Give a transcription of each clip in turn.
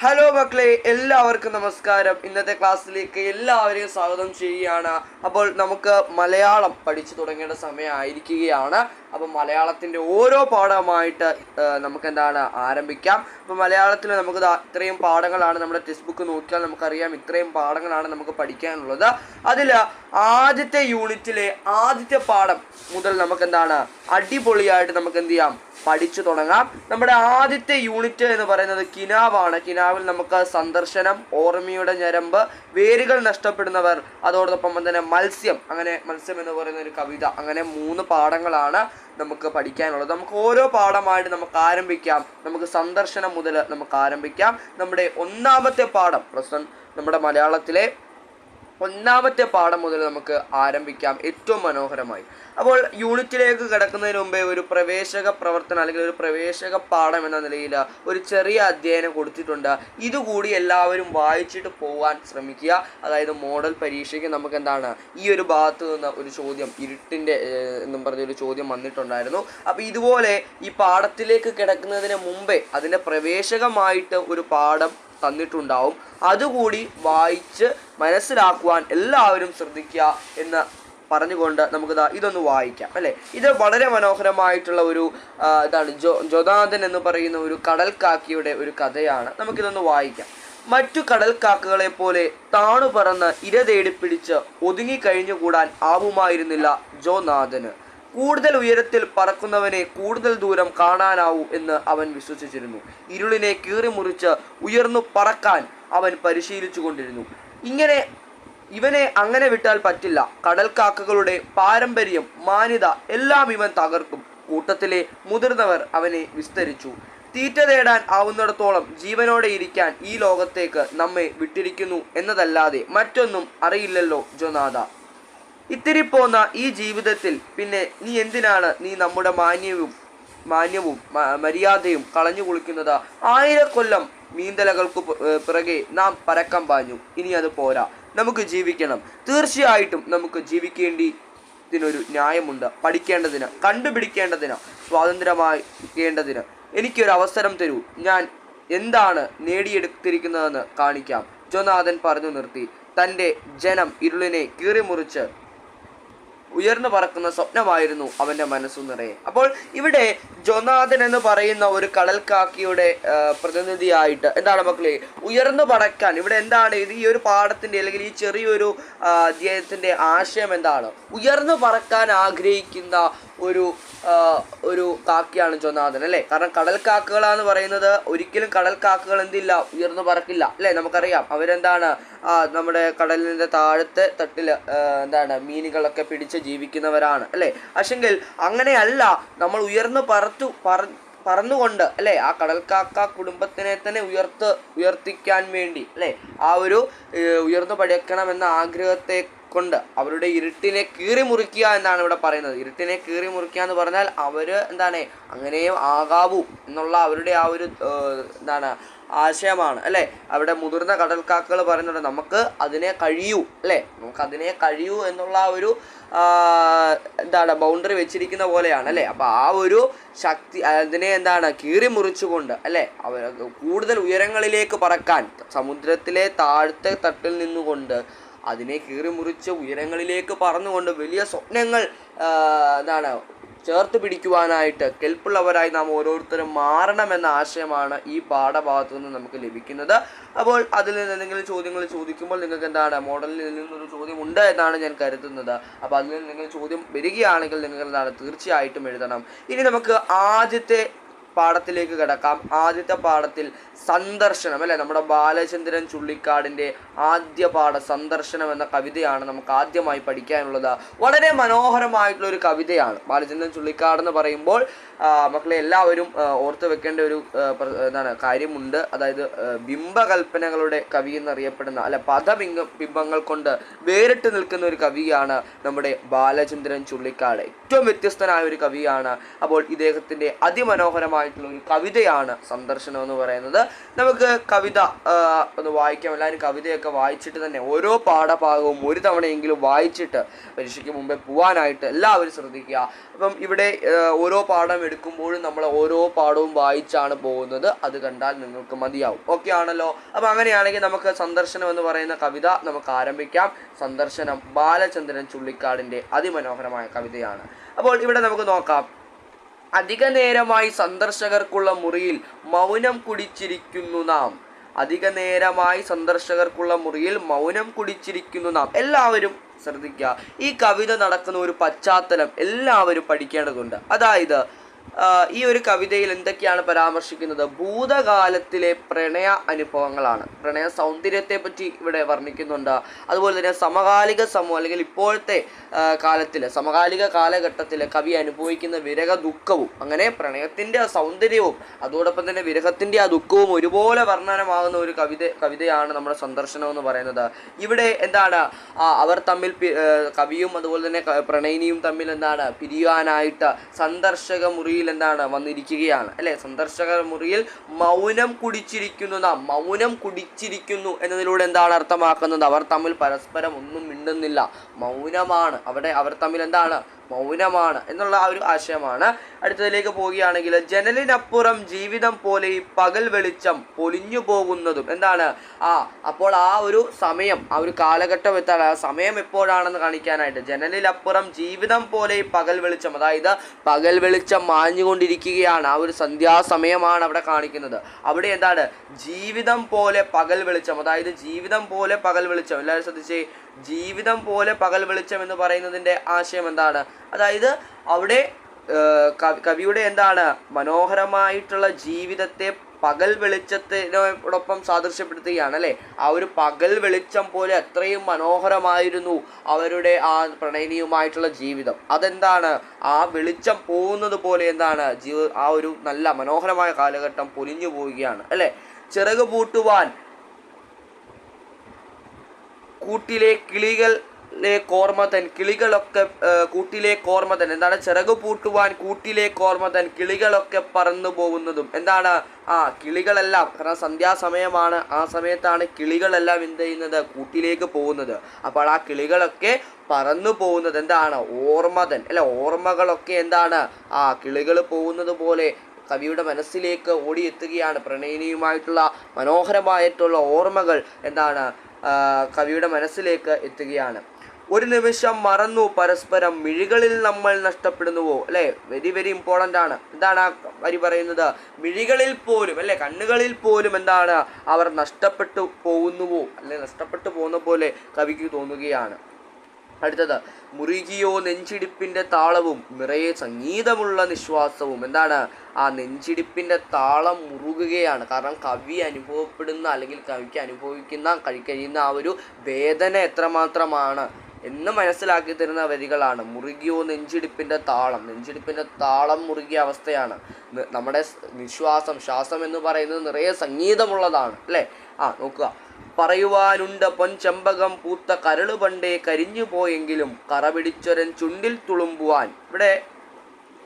Hello മക്കളെ, എല്ലാവർക്കും നമസ്കാരം. ഇന്നത്തെ ക്ലാസ്സിലേക്ക് എല്ലാവരെയും സ്വാഗതം ചെയ്യുകയാണ്. അപ്പോൾ നമുക്ക് മലയാളം പഠിച്ചു തുടങ്ങേണ്ട സമയമായിരിക്കുകയാണ്. അപ്പോൾ മലയാളത്തിൻ്റെ ഓരോ പാഠമായിട്ട് നമുക്ക് ആരംഭിക്കാം. അപ്പോൾ മലയാളത്തിൽ നമുക്ക് ഇത്രയും പാഠങ്ങളാണ്. നമ്മുടെ ടെക്സ്റ്റ് ബുക്ക് നോക്കിയാൽ നമുക്കറിയാം ഇത്രയും പാഠങ്ങളാണ് നമുക്ക് പഠിക്കാനുള്ളത്. അതിൽ ആദ്യത്തെ യൂണിറ്റിലെ ആദ്യത്തെ പാഠം മുതൽ നമുക്ക് അടിപൊളിയായിട്ട് നമുക്ക് എന്ത് ചെയ്യാം, പഠിച്ചു തുടങ്ങാം. നമ്മുടെ ആദ്യത്തെ യൂണിറ്റ് എന്ന് പറയുന്നത് കിനാവാണ്. കിനാവിൽ നമുക്ക് സന്ദർശനം, ഓർമ്മയുടെ ഞരമ്പ്, വേരുകൾ നഷ്ടപ്പെടുന്നവർ, അതോടൊപ്പം തന്നെ മത്സ്യം, അങ്ങനെ മത്സ്യം എന്ന് പറയുന്ന ഒരു കവിത, അങ്ങനെ 3 പാഠങ്ങളാണ് നമുക്ക് പഠിക്കാനുള്ളത്. നമുക്ക് ഓരോ പാഠമായിട്ട് നമുക്ക് ആരംഭിക്കാം. നമുക്ക് സന്ദർശനം മുതൽ നമുക്ക് ആരംഭിക്കാം. നമ്മുടെ ഒന്നാമത്തെ പാഠം നമ്മുടെ മലയാളത്തിലെ ഒന്നാമത്തെ പാഠം മുതൽ നമുക്ക് ആരംഭിക്കാം ഏറ്റവും മനോഹരമായി. അപ്പോൾ യൂണിറ്റിലേക്ക് കിടക്കുന്നതിന് മുമ്പേ ഒരു പ്രവേശക പ്രവർത്തനം അല്ലെങ്കിൽ ഒരു പ്രവേശക പാഠം എന്ന നിലയിൽ ഒരു ചെറിയ അധ്യയനം കൊടുത്തിട്ടുണ്ട്. ഇതുകൂടി എല്ലാവരും വായിച്ചിട്ട് പോകാൻ ശ്രമിക്കുക. അതായത് മോഡൽ പരീക്ഷയ്ക്ക് നമുക്ക് ഈ ഒരു ഭാഗത്ത് നിന്ന് ഒരു ചോദ്യം, ഇരുട്ടിൻ്റെ എന്നും പറഞ്ഞൊരു ചോദ്യം വന്നിട്ടുണ്ടായിരുന്നു. അപ്പോൾ ഇതുപോലെ ഈ പാഠത്തിലേക്ക് കിടക്കുന്നതിന് മുമ്പേ അതിൻ്റെ പ്രവേശകമായിട്ട് ഒരു പാഠം തന്നിട്ടുണ്ടാവും. അതുകൂടി വായിച്ച് മനസ്സിലാക്കുവാൻ എല്ലാവരും ശ്രദ്ധിക്കുക എന്ന് പറഞ്ഞുകൊണ്ട് നമുക്ക് ഇതൊന്ന് വായിക്കാം അല്ലേ. ഇത് വളരെ മനോഹരമായിട്ടുള്ള ഒരു ജോനാഥൻ എന്ന് പറയുന്ന ഒരു കടൽക്കാക്കിയുടെ ഒരു കഥയാണ്. നമുക്കിതൊന്ന് വായിക്കാം. മറ്റു കടൽക്കാക്കകളെ പോലെ താണു പറന്ന് ഇര തേടിപ്പിടിച്ച് ഒതുങ്ങിക്കഴിഞ്ഞുകൂടാൻ ആവുമായിരുന്നില്ല ജോനാഥന്. കൂടുതൽ ഉയരത്തിൽ പറക്കുന്നവനെ കൂടുതൽ ദൂരം കാണാനാവൂ എന്ന് അവൻ വിശ്വസിച്ചിരുന്നു. ഇരുളിനെ കീറിമുറിച്ച് ഉയർന്നു പറക്കാൻ അവൻ പരിശീലിച്ചു കൊണ്ടിരുന്നു. ഇവനെ അങ്ങനെ വിട്ടാൽ പറ്റില്ല. കടൽക്കാക്കകളുടെ പാരമ്പര്യം, മാന്യത എല്ലാം ഇവൻ തകർക്കും. കൂട്ടത്തിലെ മുതിർന്നവർ അവനെ വിസ്തരിച്ചു. തീറ്റ തേടാൻ ആവുന്നിടത്തോളം ജീവനോടെ ഇരിക്കാൻ ഈ ലോകത്തേക്ക് നമ്മെ വിട്ടിരിക്കുന്നു എന്നതല്ലാതെ മറ്റൊന്നും അറിയില്ലല്ലോ ജോനാഥ. ഇത്തിരി പോന്ന ഈ ജീവിതത്തിൽ പിന്നെ നീ എന്തിനാണ് നമ്മുടെ മാന്യവും മര്യാദയും കളഞ്ഞു കുളിക്കുന്നത്? 1000 കൊല്ലം മീന്തലകൾക്ക് പിറകെ നാം പരക്കം പാഞ്ഞു. ഇനി അത് പോരാ, നമുക്ക് ജീവിക്കണം. തീർച്ചയായിട്ടും നമുക്ക് ജീവിക്കേണ്ടതിനൊരു ന്യായമുണ്ട്. പഠിക്കേണ്ടതിന്, കണ്ടുപിടിക്കേണ്ടതിന്, സ്വാതന്ത്ര്യമാകേണ്ടതിന് എനിക്കൊരു അവസരം തരൂ. ഞാൻ എന്താണ് നേടിയെടുത്തിരിക്കുന്നതെന്ന് കാണിക്കാം. ജോനാഥൻ പറഞ്ഞു നിർത്തി. തൻ്റെ ജനം ഇരുളിനെ കീറിമുറിച്ച് ഉയർന്നു പറക്കുന്ന സ്വപ്നമായിരുന്നു അവൻ്റെ മനസ്സു നിറയെ. അപ്പോൾ ഇവിടെ ജോനാഥൻ എന്ന് പറയുന്ന ഒരു കടൽക്കാക്കിയുടെ പ്രതിനിധിയായിട്ട് മക്കളെ ഉയർന്നു പറക്കാൻ, ഇവിടെ ഇത് ഈ ഒരു പാഠത്തിൻ്റെ അല്ലെങ്കിൽ ഈ ചെറിയൊരു അധ്യായത്തിൻ്റെ ആശയം എന്താണ്? ഉയർന്നു പറക്കാൻ ആഗ്രഹിക്കുന്ന ഒരു കാക്കയാണ് ജോനാഥൻ അല്ലേ. കാരണം കടൽക്കാക്കകളാന്ന് പറയുന്നത് ഒരിക്കലും കടൽക്കാക്കകൾ എന്തില്ല, ഉയർന്നു പറക്കില്ല അല്ലേ. നമുക്കറിയാം നമ്മുടെ കടലിൻ്റെ താഴത്തെ തട്ടിൽ മീനുകളൊക്കെ പിടിച്ച് ജീവിക്കുന്നവരാണ് അല്ലേ. പക്ഷെങ്കിൽ അങ്ങനെയല്ല, നമ്മൾ ഉയർന്നു പറന്നുകൊണ്ട് അല്ലേ ആ കടൽക്കാക്ക കുടുംബത്തിനെ തന്നെ ഉയർത്തിക്കാൻ വേണ്ടി അല്ലേ, ആ ഒരു ഉയർന്നു പഠിക്കണമെന്ന ആഗ്രഹത്തെ കൊണ്ട് അവരുടെ ഇരുട്ടിനെ കീറി മുറിക്കുക എന്നാണ് ഇവിടെ പറയുന്നത്. ഇരുട്ടിനെ കീറി മുറിക്കുക എന്ന് പറഞ്ഞാൽ അവര് അങ്ങനെയും ആകാവൂ എന്നുള്ള അവരുടെ ആ ഒരു ആശയമാണ് അല്ലേ. അവിടെ മുതിർന്ന കടൽക്കാക്കകൾ പറയുന്നുണ്ട് നമുക്ക് അതിനെ കഴിയൂ അല്ലേ, നമുക്ക് അതിനെ കഴിയൂ എന്നുള്ള ഒരു ബൗണ്ടറി വെച്ചിരിക്കുന്ന പോലെയാണ് അല്ലേ. അപ്പോൾ ആ ഒരു ശക്തി അതിനെ കീറി മുറിച്ചുകൊണ്ട് അല്ലേ അവർ കൂടുതൽ ഉയരങ്ങളിലേക്ക് പറക്കാൻ, സമുദ്രത്തിലെ താഴത്തെ തട്ടിൽ നിന്നുകൊണ്ട് അതിനെ കീറി മുറിച്ച് ഉയരങ്ങളിലേക്ക് പറന്നുകൊണ്ട് വലിയ സ്വപ്നങ്ങൾ ചേർത്ത് പിടിക്കുവാനായിട്ട് കെൽപ്പുള്ളവരായി നാം ഓരോരുത്തരും മാറണമെന്ന ആശയമാണ് ഈ പാഠഭാഗത്തു നിന്ന് നമുക്ക് ലഭിക്കുന്നത്. അപ്പോൾ അതിൽ നിന്ന് എന്തെങ്കിലും ചോദ്യങ്ങൾ ചോദിക്കുമ്പോൾ നിങ്ങൾക്ക് മോഡലിൽ നിന്നൊരു ചോദ്യം ഉണ്ട് എന്നാണ് ഞാൻ കരുതുന്നത്. അപ്പോൾ അതിൽ നിന്ന് എന്തെങ്കിലും ചോദ്യം വരികയാണെങ്കിൽ നിങ്ങൾ തീർച്ചയായിട്ടും എഴുതണം. ഇനി നമുക്ക് ആദ്യത്തെ പാഠത്തിലേക്ക് കിടക്കാം. ആദ്യത്തെ പാഠത്തിൽ സന്ദർശനം അല്ലെ, നമ്മുടെ ബാലചന്ദ്രൻ ചുള്ളിക്കാടിൻ്റെ ആദ്യ പാഠം സന്ദർശനം എന്ന കവിതയാണ് നമുക്ക് ആദ്യമായി പഠിക്കാനുള്ളത്. വളരെ മനോഹരമായിട്ടുള്ളൊരു കവിതയാണ്. ബാലചന്ദ്രൻ ചുള്ളിക്കാട് എന്ന് പറയുമ്പോൾ മക്കളെ എല്ലാവരും ഓർത്ത് വെക്കേണ്ട ഒരു കാര്യമുണ്ട്. അതായത് ബിംബകൽപ്പനകളുടെ കവി എന്നറിയപ്പെടുന്ന അല്ല പദബിംബങ്ങൾ കൊണ്ട് വേറിട്ട് നിൽക്കുന്ന ഒരു കവിയാണ് നമ്മുടെ ബാലചന്ദ്രൻ ചുള്ളിക്കാട്. ഏറ്റവും വ്യത്യസ്തനായ ഒരു കവിയാണ്. അപ്പോൾ ഇദ്ദേഹത്തിൻ്റെ അതിമനോഹരമായിട്ടുള്ള ഒരു കവിതയാണ് സന്ദർശനം എന്ന് പറയുന്നത്. നമുക്ക് കവിത ഒന്ന് വായിക്കാം. എല്ലാവരും കവിതയൊക്കെ വായിച്ചിട്ട് തന്നെ ഓരോ പാഠഭാഗവും ഒരു തവണയെങ്കിലും വായിച്ചിട്ട് പരീക്ഷയ്ക്ക് മുമ്പേ പോകാനായിട്ട് എല്ലാവരും ശ്രദ്ധിക്കുക. അപ്പം ഇവിടെ ഓരോ പാഠം എടുക്കുമ്പോഴും നമ്മൾ ഓരോ പാഠവും വായിച്ചാണ് പോകുന്നത്. അത് കണ്ടാൽ നിങ്ങൾക്ക് മതിയാവും. ഓക്കെ ആണല്ലോ? അപ്പോൾ അങ്ങനെയാണെങ്കിൽ നമുക്ക് സന്ദർശനം എന്ന് പറയുന്ന കവിത നമുക്ക് ആരംഭിക്കാം. സന്ദർശനം ബാലചന്ദ്രൻ ചുള്ളിക്കാടിൻ്റെ അതിമനോഹരമായ കവിതയാണ്. അപ്പോൾ ഇവിടെ നമുക്ക് നോക്കാം. അധിക നേരമായി സന്ദർശകർക്കുള്ള മുറിയിൽ മൗനം കുടിച്ചിരിക്കുന്നു നാം. അധിക നേരമായി സന്ദർശകർക്കുള്ള മുറിയിൽ മൗനം കുടിച്ചിരിക്കുന്നു നാം. എല്ലാവരും ശ്രദ്ധിക്കുക. ഈ കവിത നടക്കുന്ന ഒരു പശ്ചാത്തലം എല്ലാവരും പഠിക്കേണ്ടതുണ്ട്. അതായത് ഈ ഒരു കവിതയിൽ എന്തൊക്കെയാണ് പരാമർശിക്കുന്നത്? ഭൂതകാലത്തിലെ പ്രണയ അനുഭവങ്ങളാണ്. പ്രണയ സൗന്ദര്യത്തെ പറ്റി ഇവിടെ വർണ്ണിക്കുന്നുണ്ട്. അതുപോലെ തന്നെ സമകാലിക സമൂഹം അല്ലെങ്കിൽ ഇപ്പോഴത്തെ സമകാലിക കാലഘട്ടത്തിൽ കവി അനുഭവിക്കുന്ന വിരഹ ദുഃഖവും, അങ്ങനെ പ്രണയത്തിൻ്റെ സൗന്ദര്യവും അതോടൊപ്പം തന്നെ വിരഹത്തിൻ്റെ ആ ദുഃഖവും ഒരുപോലെ വർണ്ണനമാകുന്ന ഒരു കവിതയാണ് നമ്മുടെ സന്ദർശനം എന്ന് പറയുന്നത്. ഇവിടെ എന്താണ്, അവർ തമ്മിൽ കവിയും അതുപോലെ തന്നെ പ്രണയിനിയും തമ്മിൽ എന്താണ് പിരിയാനായിട്ട് സന്ദർശക മുറിയിൽ എന്താണ് വന്നിരിക്കുകയാണ് അല്ലെ. സന്ദർശക മുറിയിൽ മൗനം കുടിച്ചിരിക്കുന്നു നാം. മൗനം കുടിച്ചിരിക്കുന്നു എന്നതിലൂടെ എന്താണ് അർത്ഥമാക്കുന്നത്? അവർ തമ്മിൽ പരസ്പരം ഒന്നും മിണ്ടുന്നില്ല, മൗനമാണ്. അവിടെ അവർ തമ്മിൽ എന്താണ്, മൗനമാണ് എന്നുള്ള ആ ഒരു ആശയമാണ്. അടുത്തതിലേക്ക് പോവുകയാണെങ്കിൽ, ജനലിനപ്പുറം ജീവിതം പോലെ ഈ പകൽ വെളിച്ചം പൊലിഞ്ഞു പോകുന്നതും എന്താണ്, അപ്പോൾ ആ ഒരു സമയം, ആ ഒരു കാലഘട്ടം എത്താണ്, ആ സമയം എപ്പോഴാണെന്ന് കാണിക്കാനായിട്ട് ജനലിനപ്പുറം ജീവിതം പോലെ ഈ പകൽ വെളിച്ചം, അതായത് പകൽ വെളിച്ചം മാഞ്ഞുകൊണ്ടിരിക്കുകയാണ്. ആ ഒരു സന്ധ്യാസമയമാണ് അവിടെ കാണിക്കുന്നത്. അവിടെ എന്താണ്, ജീവിതം പോലെ പകൽ വെളിച്ചം, അതായത് ജീവിതം പോലെ പകൽ വെളിച്ചം. എല്ലാവരും ശ്രദ്ധിച്ചേ, ജീവിതം പോലെ പകൽ വെളിച്ചം എന്ന് പറയുന്നതിൻ്റെ ആശയം എന്താണ്? അതായത് അവിടെ കവിയുടെ എന്താണ്, മനോഹരമായിട്ടുള്ള ജീവിതത്തെ പകൽ വെളിച്ചത്തിനോടൊപ്പം സാദൃശ്യപ്പെടുത്തുകയാണ് അല്ലേ. ആ ഒരു പകൽ വെളിച്ചം പോലെ അത്രയും മനോഹരമായിരുന്നു അവരുടെ ആ പ്രണയിനിയുമായിട്ടുള്ള ജീവിതം. അതെന്താണ്, ആ വെളിച്ചം പോകുന്നത് പോലെ എന്താണ്, ആ ഒരു നല്ല മനോഹരമായ കാലഘട്ടം പൊലിഞ്ഞു പോവുകയാണ് അല്ലേ. ചിറക് പൂട്ടുവാൻ കൂട്ടിലെ കിളികളൊക്കെ കൂട്ടിലെ കോർമതൻ എന്താണ്, ചിറകു പൂട്ടുവാൻ കൂട്ടിലെ കോർമതൻ കിളികളൊക്കെ പറന്നു പോകുന്നതും എന്താണ്, കിളികളെല്ലാം, കാരണം സന്ധ്യാസമയമാണ്, ആ സമയത്താണ് കിളികളെല്ലാം എന്ത് ചെയ്യുന്നത്, കൂട്ടിലേക്ക് പോകുന്നത്. അപ്പോൾ ആ കിളികളൊക്കെ പറന്നു പോകുന്നത് എന്താണ്, ഓർമതൻ അല്ലെ. ഓർമ്മകളൊക്കെ എന്താണ്, കിളികൾ പോകുന്നത് പോലെ കവിയുടെ മനസ്സിലേക്ക് ഓടിയെത്തുകയാണ്. പ്രണയിനിയുമായിട്ടുള്ള മനോഹരമായിട്ടുള്ള ഓർമ്മകൾ എന്താണ്, കവിയുടെ മനസ്സിലേക്ക് എത്തുകയാണ്. ഒരു നിമിഷം മറന്നു പരസ്പരം മിഴികളിൽ നമ്മൾ നഷ്ടപ്പെടുന്നുവോ അല്ലെ. വെരി വെരി ഇമ്പോർട്ടൻ്റ് ആണ്. എന്താണ് ആ വരി പറയുന്നത്? മിഴികളിൽ പോലും അല്ലെ, കണ്ണുകളിൽ പോലും എന്താണ്, അവർ നഷ്ടപ്പെട്ടു പോകുന്നുവോ അല്ലെ, നഷ്ടപ്പെട്ടു പോകുന്ന പോലെ കവിക്ക് തോന്നുകയാണ്. അടുത്തത്, മുറുകിയോ നെഞ്ചിടിപ്പിൻ്റെ താളവും നിറയെ സംഗീതമുള്ള നിശ്വാസവും. എന്താണ്, ആ നെഞ്ചിടിപ്പിൻ്റെ താളം മുറുകുകയാണ്. കാരണം കവി അനുഭവപ്പെടുന്ന അല്ലെങ്കിൽ കവിക്ക് കഴിയുന്ന ആ ഒരു വേദന എത്രമാത്രമാണ് എന്ന് മനസ്സിലാക്കി തരുന്ന വരികളാണ്. മുറുകിയോ നെഞ്ചിടിപ്പിൻ്റെ താളം മുറുകിയ അവസ്ഥയാണ്. നമ്മുടെ ശ്വാസം എന്ന് പറയുന്നത് നിറയെ സംഗീതമുള്ളതാണ് അല്ലേ. നോക്കുക, പറയുവാനുണ്ട് പൊൻചെമ്പകം പൂത്ത കരള് പണ്ടേ കരിഞ്ഞു പോയെങ്കിലും കറപിടിച്ചൊരൻ ചുണ്ടിൽ തുളുമ്പുവാൻ. ഇവിടെ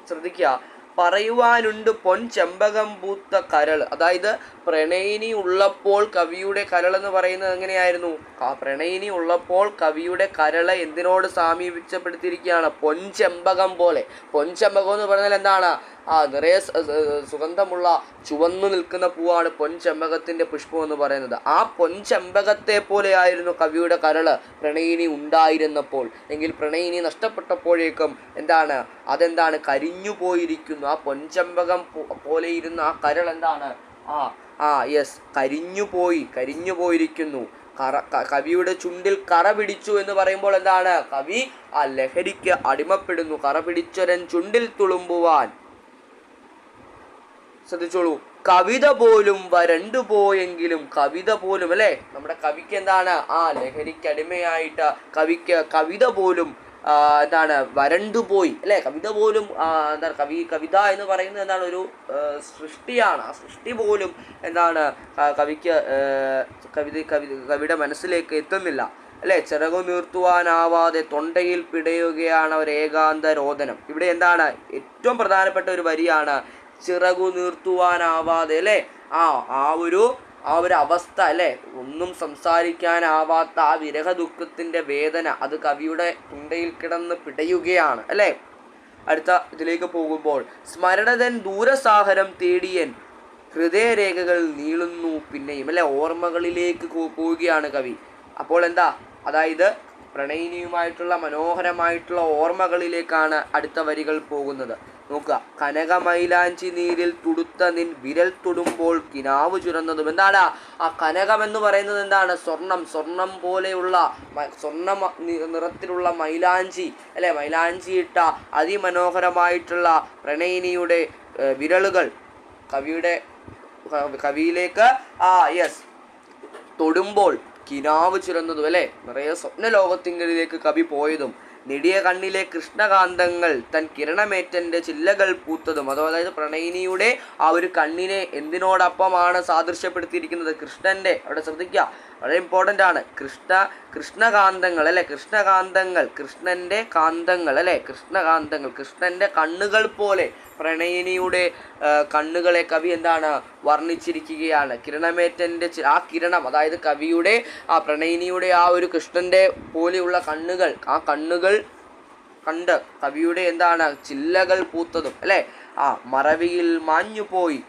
ശ്രദ്ധിക്കുക, പറയുവാനുണ്ട് പൊൻചെമ്പകം പൂത്ത കരൾ, അതായത് പ്രണയിനി ഉള്ളപ്പോൾ കവിയുടെ കരൾ എന്ന് പറയുന്നത് എങ്ങനെയായിരുന്നു? പ്രണയിനി ഉള്ളപ്പോൾ കവിയുടെ കരള് എന്തിനോട് സാമീപ്യപ്പെടുത്തിയിരിക്കുകയാണ്? പൊൻചെമ്പകം പോലെ. പൊൻചെമ്പകം എന്ന് പറഞ്ഞാൽ എന്താണ്? നിറയെ സുഗന്ധമുള്ള ചുവന്നു നിൽക്കുന്ന പൂവാണ് പൊൻചെമ്പകത്തിൻ്റെ പുഷ്പം എന്ന് പറയുന്നത്. ആ പൊൻചെമ്പകത്തെ പോലെയായിരുന്നു കവിയുടെ കരള് പ്രണയിനി ഉണ്ടായിരുന്നപ്പോൾ. എങ്കിൽ പ്രണയിനി നഷ്ടപ്പെട്ടപ്പോഴേക്കും അതെന്താണ്, കരിഞ്ഞു പോയിരിക്കുന്നു. ആ പൊൻചെമ്പകം പോലെ ഇരുന്ന ആ കരൾ എന്താണ്, കരിഞ്ഞു പോയിരിക്കുന്നു. കവിയുടെ ചുണ്ടിൽ കറ പിടിച്ചു എന്ന് പറയുമ്പോൾ എന്താണ്, കവി ആ ലഹരിക്ക് അടിമപ്പെടുന്നു. കറ പിടിച്ചൊരൻ ചുണ്ടിൽ തുളുമ്പുവാൻ. ശ്രദ്ധിച്ചോളൂ, കവിത പോലും വരണ്ടു പോയെങ്കിലും, കവിത പോലും അല്ലെ, നമ്മുടെ കവിക്ക് എന്താണ്, ലഹരിക്ക് അടിമയായിട്ട് കവിത പോലും വരണ്ടുപോയി അല്ലെ. കവിത പോലും കവിത എന്ന് പറയുന്നത് എന്താണ്, ഒരു സൃഷ്ടിയാണ്. ആ സൃഷ്ടി പോലും കവിക്ക് കവിയുടെ മനസ്സിലേക്ക് എത്തുന്നില്ല അല്ലെ. ചിറകു നീർത്തുവാനാവാതെ തൊണ്ടയിൽ പിടയുകയാണ് ഒരു ഏകാന്ത രോദനം. ഇവിടെ ഏറ്റവും പ്രധാനപ്പെട്ട ഒരു വരിയാണ് ചിറകു നീർത്തുവാനാവാതെ അല്ലെ. ആ ഒരു അവസ്ഥ അല്ലെ, ഒന്നും സംസാരിക്കാനാവാത്ത ആ വിരഹ ദുഃഖത്തിൻ്റെ വേദന അത് കവിയുടെ തൊണ്ടയിൽ കിടന്ന് പിടയുകയാണ് അല്ലെ. അടുത്ത ഇതിലേക്ക് പോകുമ്പോൾ സ്മരണതൻ ദൂരസാഹരം തേടിയൻ ഹൃദയരേഖകൾ നീളുന്നു പിന്നെയും, അല്ലെ, ഓർമ്മകളിലേക്ക് പോവുകയാണ് കവി. അപ്പോൾ എന്താ, അതായത് പ്രണയിനിയുമായിട്ടുള്ള മനോഹരമായിട്ടുള്ള ഓർമ്മകളിലേക്കാണ് അടുത്ത വരികൾ പോകുന്നത്. നോക്കുക, കനകമൈലാഞ്ചി നീരിൽ തുടുത്ത നിൻ വിരൽ തൊടുമ്പോൾ കിനാവ് ചുരന്നതും. എന്താണ് ആ കനകം എന്ന് പറയുന്നത്? എന്താണ്? സ്വർണം പോലെയുള്ള സ്വർണ്ണ നിറത്തിലുള്ള മൈലാഞ്ചി, അല്ലെ, മൈലാഞ്ചി ഇട്ട അതിമനോഹരമായിട്ടുള്ള പ്രണയിനിയുടെ വിരലുകൾ കവിയിലേക്ക് തൊടുമ്പോൾ കിനാവ് ചുരന്നതും, അല്ലെ, നിറയെ സ്വപ്ന ലോകത്തിങ്കലിലേക്ക് കവി പോയതും, നെടിയ കണ്ണിലെ കൃഷ്ണകാന്തങ്ങൾ തൻ കിരണമേറ്റൻ്റെ ചില്ലകൾ പൂത്തതും. അതായത് പ്രണയിനിയുടെ ആ ഒരു കണ്ണിനെ എന്തിനോടൊപ്പമാണ് സാദൃശ്യപ്പെടുത്തിയിരിക്കുന്നത്? കൃഷ്ണൻ്റെ. അവിടെ ശ്രദ്ധിക്കുക, വളരെ ഇമ്പോർട്ടൻ്റ് ആണ്. കൃഷ്ണകാന്തങ്ങൾ, അല്ലെ, കൃഷ്ണൻ്റെ കാന്തങ്ങൾ, അല്ലെ, കൃഷ്ണൻ്റെ കണ്ണുകൾ പോലെ പ്രണയിനിയുടെ കണ്ണുകളെ കവി എന്താണ് വർണ്ണിച്ചിരിക്കുകയാണ്. കിരണമേറ്റൻ്റെ ആ കിരണം, അതായത് കവിയുടെ ആ പ്രണയിനിയുടെ ആ ഒരു കൃഷ്ണൻ്റെ പോലെയുള്ള കണ്ണുകൾ, ആ കണ്ണുകൾ കണ്ട് കവിയുടെ എന്താണ് ചില്ലകൾ പൂത്തതും, അല്ലെ, ആ മറവിയിൽ മാഞ്ഞുപോയി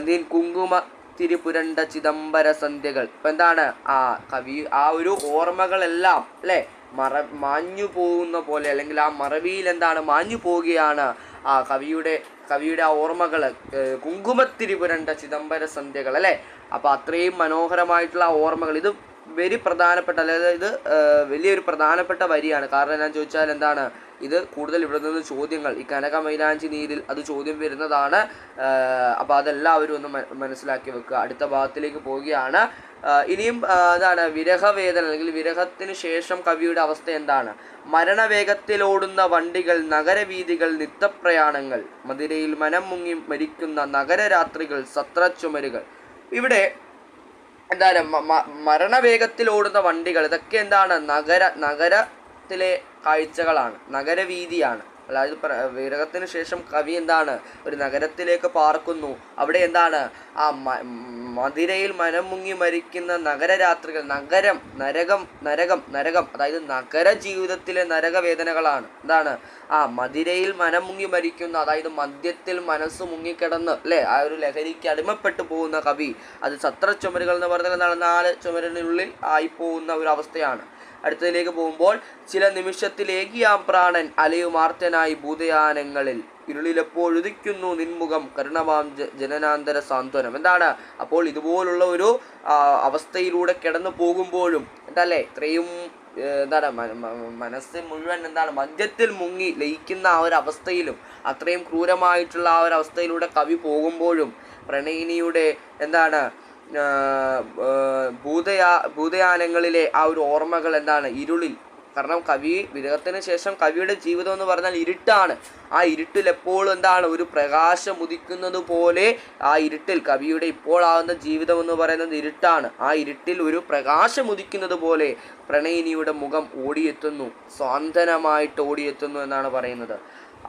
നീൻ കുങ്കുമ തിരിപുരണ്ട ചിദംബര സന്ധ്യകൾ. ഇപ്പം എന്താണ് ആ കവി ആ ഒരു ഓർമ്മകളെല്ലാം, അല്ലെ, മാഞ്ഞു പോകുന്ന പോലെ, അല്ലെങ്കിൽ ആ മറവിയിൽ എന്താണ് മാഞ്ഞു പോവുകയാണ് ആ കവിയുടെ ആ ഓർമ്മകൾ, കുങ്കുമത്തിരി പുരണ്ട ചിദംബര സന്ധ്യകൾ, അല്ലെ. അപ്പോൾ അത്രയും മനോഹരമായിട്ടുള്ള ഓർമ്മകൾ. ഇത് വെരി പ്രധാനപ്പെട്ട, അതായത് ഇത് വലിയൊരു പ്രധാനപ്പെട്ട വരിയാണ്. കാരണം ഞാൻ ചോദിച്ചാൽ എന്താണ്, ഇത് കൂടുതൽ ഇവിടെ നിന്ന് ചോദ്യങ്ങൾ, ഈ കനകമൈലാഞ്ചി നീരിൽ അത് ചോദ്യം വരുന്നതാണ്. അപ്പോൾ അതെല്ലാവരും ഒന്ന് മനസ്സിലാക്കി വെക്കുക. അടുത്ത ഭാഗത്തിലേക്ക് പോവുകയാണ്. ഇനിയും എന്താണ് വിരഹവേദന, അല്ലെങ്കിൽ വിരഹത്തിന് ശേഷം കവിയുടെ അവസ്ഥ എന്താണ്? മരണവേഗത്തിലോടുന്ന വണ്ടികൾ, നഗരവീഥികൾ, നിത്യപ്രയാണങ്ങൾ, മധുരയിൽ മനം മുങ്ങി മരിക്കുന്ന നഗരരാത്രികൾ, സത്രച്ചുമരുകൾ. ഇവിടെ എന്താണ് മരണവേഗത്തിലോടുന്ന വണ്ടികൾ, ഇതൊക്കെ എന്താണ് നഗരത്തിലെ കാഴ്ചകളാണ്, നഗരവീതിയാണ്. അതായത് വിരഹത്തിന് ശേഷം കവി എന്താണ് ഒരു നഗരത്തിലേക്ക് പാർക്കുന്നു. അവിടെ എന്താണ് ആ മധുരയിൽ മനം മുങ്ങി മരിക്കുന്ന നഗരരാത്രികൾ, നരകം, അതായത് നഗര ജീവിതത്തിലെ നരകവേദനകളാണ്. എന്താണ് ആ മധുരയിൽ മനം മുങ്ങി മരിക്കുന്ന, അതായത് മദ്യത്തിൽ മനസ്സ് മുങ്ങിക്കിടന്ന്, അല്ലെ, ആ ഒരു ലഹരിക്ക് അടിമപ്പെട്ടു പോകുന്ന കവി. അത് സത്രച്ചുമരുകൾ എന്ന് പറഞ്ഞാൽ എന്താണ് 4 ചുമരിനുള്ളിൽ ആയിപ്പോകുന്ന ഒരു അവസ്ഥയാണ്. അടുത്തതിലേക്ക് പോകുമ്പോൾ ചില നിമിഷത്തിലേകിയാം പ്രാണൻ അലയുമാർത്തനായി ഭൂതയാനങ്ങളിൽ, ഇരുളിലെപ്പോഴുദിക്കുന്നു നിൻമുഖം കരുണമാം ജനനാന്തര സാന്ത്വനം. എന്താണ് അപ്പോൾ ഇതുപോലുള്ള ഒരു അവസ്ഥയിലൂടെ കിടന്നു പോകുമ്പോഴും എന്തല്ലേ ഇത്രയും എന്താണ് മനസ്സ് മുഴുവൻ എന്താണ് മദ്യത്തിൽ മുങ്ങി ലയിക്കുന്ന ആ ഒരു അവസ്ഥയിലും അത്രയും ക്രൂരമായിട്ടുള്ള ആ ഒരു അവസ്ഥയിലൂടെ കവി പോകുമ്പോഴും പ്രണയിനിയുടെ എന്താണ് ഭൂതയാനങ്ങളിലെ ആ ഒരു ഓർമ്മകൾ എന്താണ് ഇരുളിൽ. കാരണം കവി വിരഹത്തിന് ശേഷം കവിയുടെ ജീവിതം എന്ന് പറഞ്ഞാൽ ഇരുട്ടാണ്. ആ ഇരുട്ടിൽ എപ്പോഴും എന്താണ് ഒരു പ്രകാശം ഉദിക്കുന്നത് പോലെ ആ ഇരുട്ടിൽ കവിയുടെ ഇപ്പോൾ ആകുന്ന ജീവിതം എന്ന് പറയുന്നത് ഇരുട്ടാണ്. ആ ഇരുട്ടിൽ ഒരു പ്രകാശം ഉദിക്കുന്നത് പോലെ പ്രണയിനിയുടെ മുഖം ഓടിയെത്തുന്നു, സ്വാന്തനമായിട്ട് ഓടിയെത്തുന്നു എന്നാണ് പറയുന്നത്.